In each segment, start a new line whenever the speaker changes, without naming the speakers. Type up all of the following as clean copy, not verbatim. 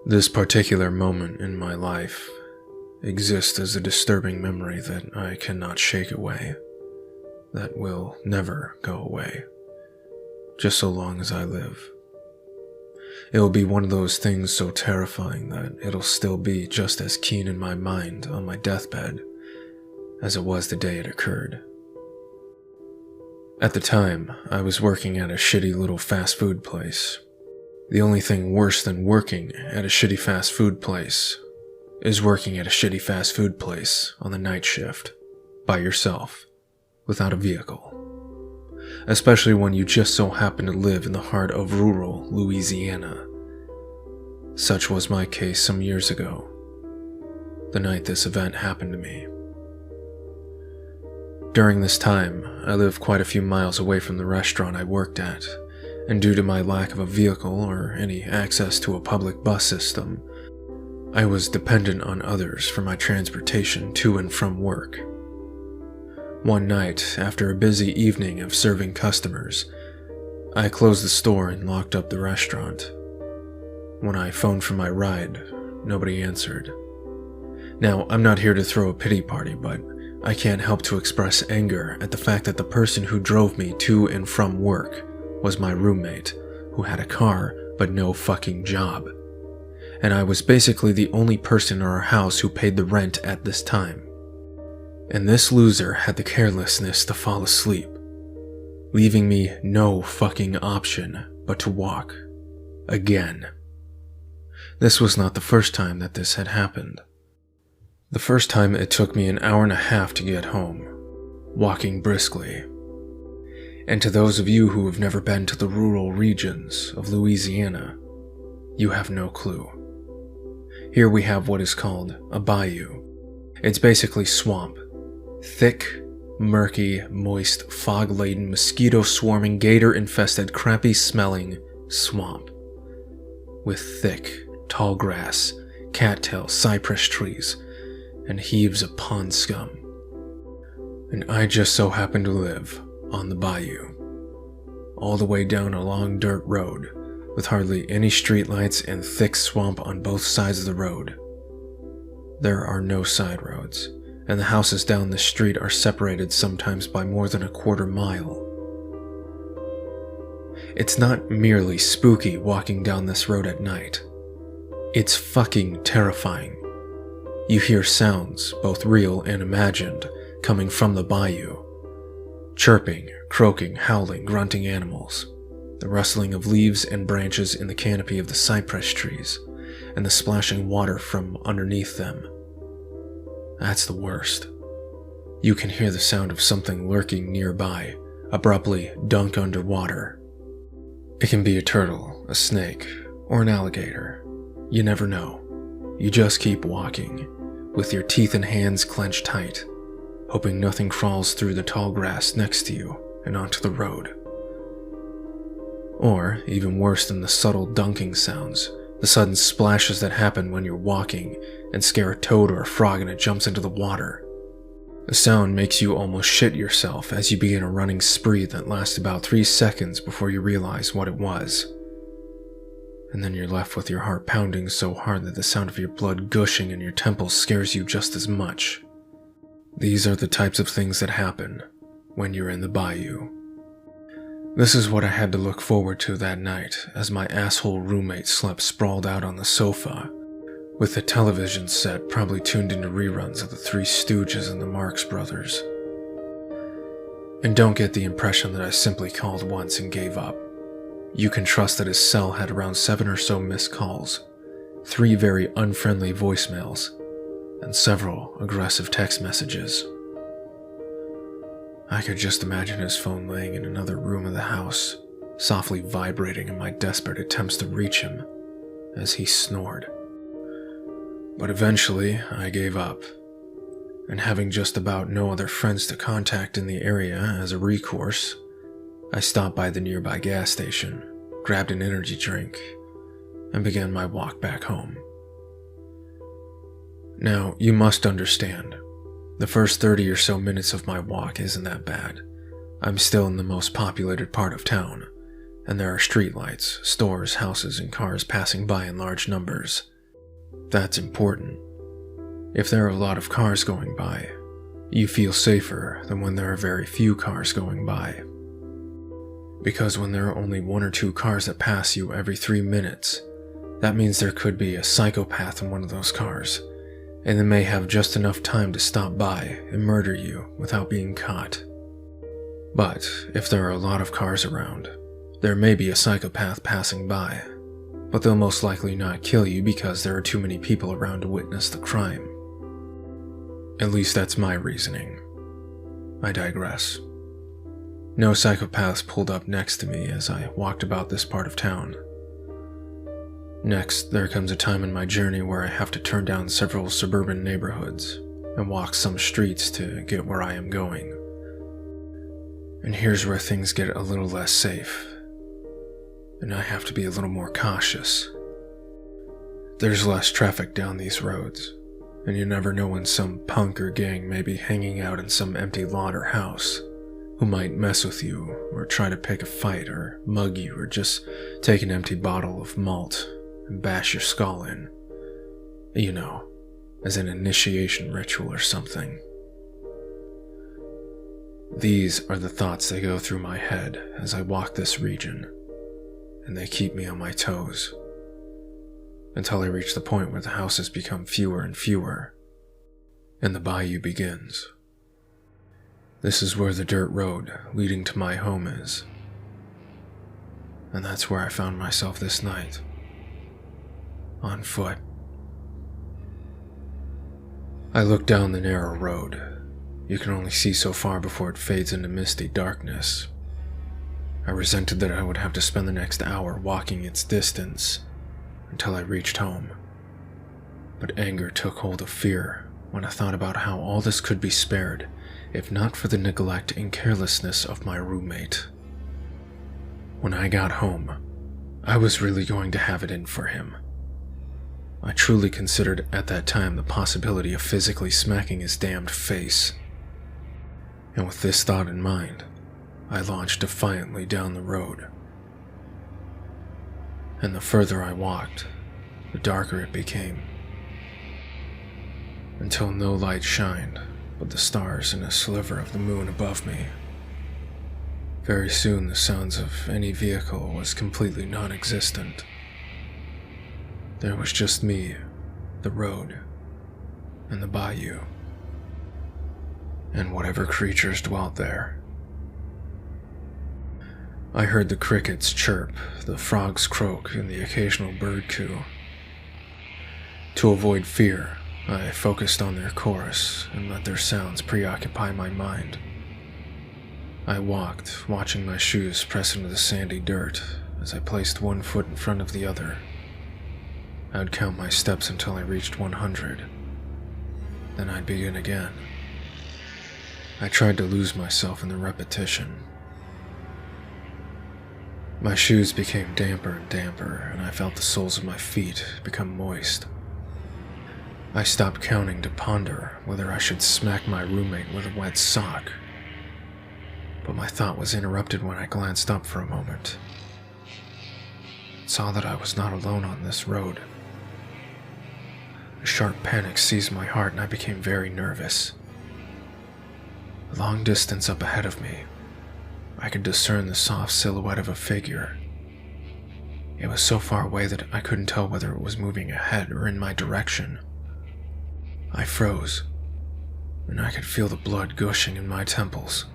This particular moment in my life exists as a disturbing memory that I cannot shake away, that will never go away, just so long as I live. It'll be one of those things so terrifying that it'll still be just as keen in my mind on my deathbed as it was the day it occurred. At the time, I was working at a shitty little fast food place. The only thing worse than working at a shitty fast food place is working at a shitty fast food place on the night shift, by yourself, without a vehicle. Especially when you just so happen to live in the heart of rural Louisiana. Such was my case some years ago, the night this event happened to me. During this time, I lived quite a few miles away from the restaurant I worked at, and due to my lack of a vehicle or any access to a public bus system, I was dependent on others for my transportation to and from work. One night, after a busy evening of serving customers, I closed the store and locked up the restaurant. When I phoned for my ride, nobody answered. Now, I'm not here to throw a pity party, but I can't help to express anger at the fact that the person who drove me to and from work was my roommate, who had a car but no fucking job. And I was basically the only person in our house who paid the rent at this time. And this loser had the carelessness to fall asleep, leaving me no fucking option but to walk. Again. This was not the first time that this had happened. The first time it took me an hour and a half to get home, walking briskly. And to those of you who have never been to the rural regions of Louisiana, you have no clue. Here we have what is called a bayou. It's basically swamp. Thick, murky, moist, fog-laden, mosquito-swarming, gator-infested, crappy-smelling swamp. With thick, tall grass, cattail, cypress trees, and heaves of pond scum. And I just so happen to live on the bayou, all the way down a long dirt road, with hardly any streetlights and thick swamp on both sides of the road. There are no side roads, and the houses down the street are separated sometimes by more than a quarter mile. It's not merely spooky walking down this road at night. It's fucking terrifying. You hear sounds, both real and imagined, coming from the bayou. Chirping, croaking, howling, grunting animals. The rustling of leaves and branches in the canopy of the cypress trees, and the splashing water from underneath them. That's the worst. You can hear the sound of something lurking nearby, abruptly dunk underwater. It can be a turtle, a snake, or an alligator. You never know. You just keep walking, with your teeth and hands clenched tight, hoping nothing crawls through the tall grass next to you and onto the road. Or, even worse than the subtle dunking sounds, the sudden splashes that happen when you're walking and scare a toad or a frog and it jumps into the water. The sound makes you almost shit yourself as you begin a running spree that lasts about 3 seconds before you realize what it was. And then you're left with your heart pounding so hard that the sound of your blood gushing in your temples scares you just as much. These are the types of things that happen when you're in the bayou. This is what I had to look forward to that night as my asshole roommate slept sprawled out on the sofa, with the television set probably tuned into reruns of the Three Stooges and the Marx Brothers. And don't get the impression that I simply called once and gave up. You can trust that his cell had around 7 or so missed calls, 3 very unfriendly voicemails, and several aggressive text messages. I could just imagine his phone laying in another room of the house, softly vibrating in my desperate attempts to reach him as he snored. But eventually, I gave up, and having just about no other friends to contact in the area as a recourse, I stopped by the nearby gas station, grabbed an energy drink, and began my walk back home. Now, you must understand, the first 30 or so minutes of my walk isn't that bad. I'm still in the most populated part of town, and there are streetlights, stores, houses, and cars passing by in large numbers. That's important. If there are a lot of cars going by, you feel safer than when there are very few cars going by. Because when there are only 1 or 2 cars that pass you every 3 minutes, that means there could be a psychopath in one of those cars, and they may have just enough time to stop by and murder you without being caught. But if there are a lot of cars around, there may be a psychopath passing by, but they'll most likely not kill you because there are too many people around to witness the crime. At least that's my reasoning. I digress. No psychopaths pulled up next to me as I walked about this part of town. Next, there comes a time in my journey where I have to turn down several suburban neighborhoods and walk some streets to get where I am going. And here's where things get a little less safe, and I have to be a little more cautious. There's less traffic down these roads, and you never know when some punk or gang may be hanging out in some empty lot or house, who might mess with you or try to pick a fight or mug you or just take an empty bottle of malt and bash your skull in. You know, as an initiation ritual or something. These are the thoughts that go through my head as I walk this region, and they keep me on my toes, until I reach the point where the houses become fewer and fewer, and the bayou begins. This is where the dirt road leading to my home is, and that's where I found myself this night, on foot. I look down the narrow road. You can only see so far before it fades into misty darkness. I resented that I would have to spend the next hour walking its distance until I reached home. But anger took hold of fear when I thought about how all this could be spared if not for the neglect and carelessness of my roommate. When I got home, I was really going to have it in for him. I truly considered at that time the possibility of physically smacking his damned face. And with this thought in mind, I launched defiantly down the road. And the further I walked, the darker it became, until no light shined but the stars and a sliver of the moon above me. Very soon the sounds of any vehicle was completely non-existent. There was just me, the road, and the bayou, and whatever creatures dwelt there. I heard the crickets chirp, the frogs croak, and the occasional bird coo. To avoid fear, I focused on their chorus and let their sounds preoccupy my mind. I walked, watching my shoes press into the sandy dirt as I placed one foot in front of the other. I'd count my steps until I reached 100. Then I'd begin again. I tried to lose myself in the repetition. My shoes became damper and damper, and I felt the soles of my feet become moist. I stopped counting to ponder whether I should smack my roommate with a wet sock. But my thought was interrupted when I glanced up for a moment. Saw that I was not alone on this road. A sharp panic seized my heart and I became very nervous. A long distance up ahead of me, I could discern the soft silhouette of a figure. It was so far away that I couldn't tell whether it was moving ahead or in my direction. I froze, and I could feel the blood gushing in my temples.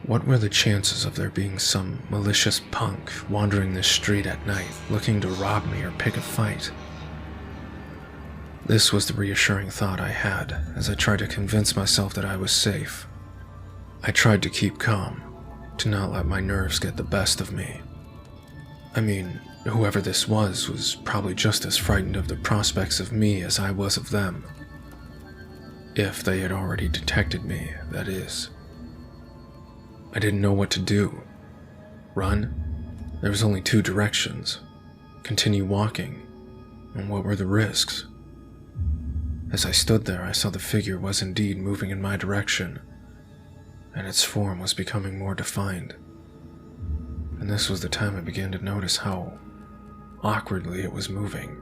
What were the chances of there being some malicious punk wandering this street at night looking to rob me or pick a fight? This was the reassuring thought I had as I tried to convince myself that I was safe. I tried to keep calm, to not let my nerves get the best of me. I mean, whoever this was probably just as frightened of the prospects of me as I was of them. If they had already detected me, that is. I didn't know what to do. Run? There was only 2 directions. Continue walking. And what were the risks? As I stood there, I saw the figure was indeed moving in my direction, and its form was becoming more defined. And this was the time I began to notice how awkwardly it was moving.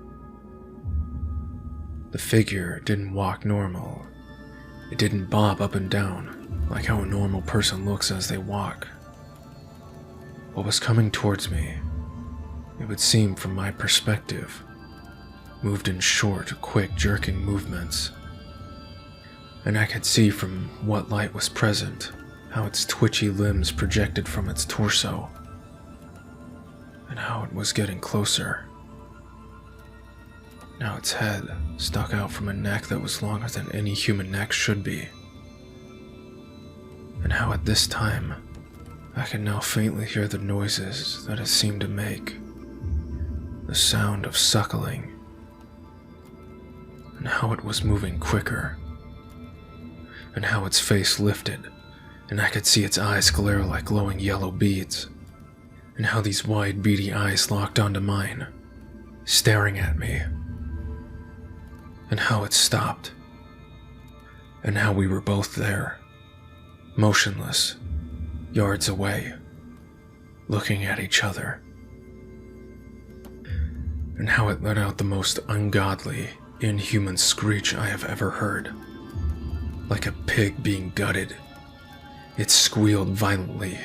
The figure didn't walk normal. It didn't bob up and down like how a normal person looks as they walk. What was coming towards me, it would seem from my perspective, moved in short, quick, jerking movements. And I could see from what light was present how its twitchy limbs projected from its torso, and how it was getting closer. Now its head stuck out from a neck that was longer than any human neck should be, and how at this time I could now faintly hear the noises that it seemed to make, the sound of suckling, and how it was moving quicker, and how its face lifted, and I could see its eyes glare like glowing yellow beads, and how these wide, beady eyes locked onto mine, staring at me, and how it stopped, and how we were both there, motionless, yards away, looking at each other, and how it let out the most ungodly, inhuman screech I have ever heard. Like a pig being gutted, it squealed violently,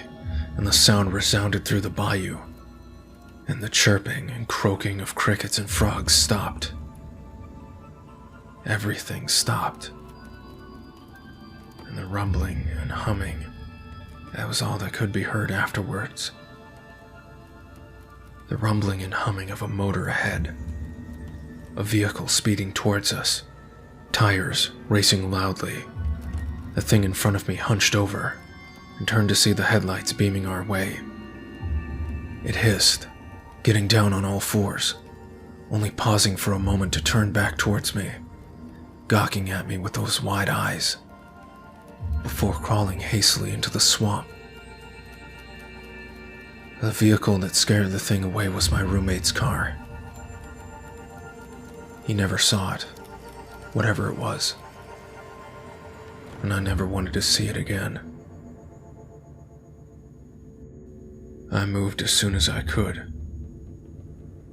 and the sound resounded through the bayou, and the chirping and croaking of crickets and frogs stopped. Everything stopped, and the rumbling and humming, that was all that could be heard afterwards. The rumbling and humming of a motor ahead, a vehicle speeding towards us, tires racing loudly. The thing in front of me hunched over and turned to see the headlights beaming our way. It hissed, getting down on all fours, only pausing for a moment to turn back towards me, gawking at me with those wide eyes, before crawling hastily into the swamp. The vehicle that scared the thing away was my roommate's car. He never saw it, whatever it was, and I never wanted to see it again. I moved as soon as I could,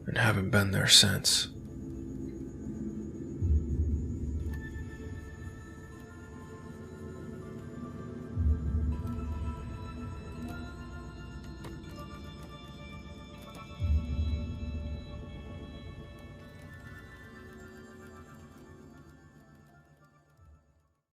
and haven't been there since.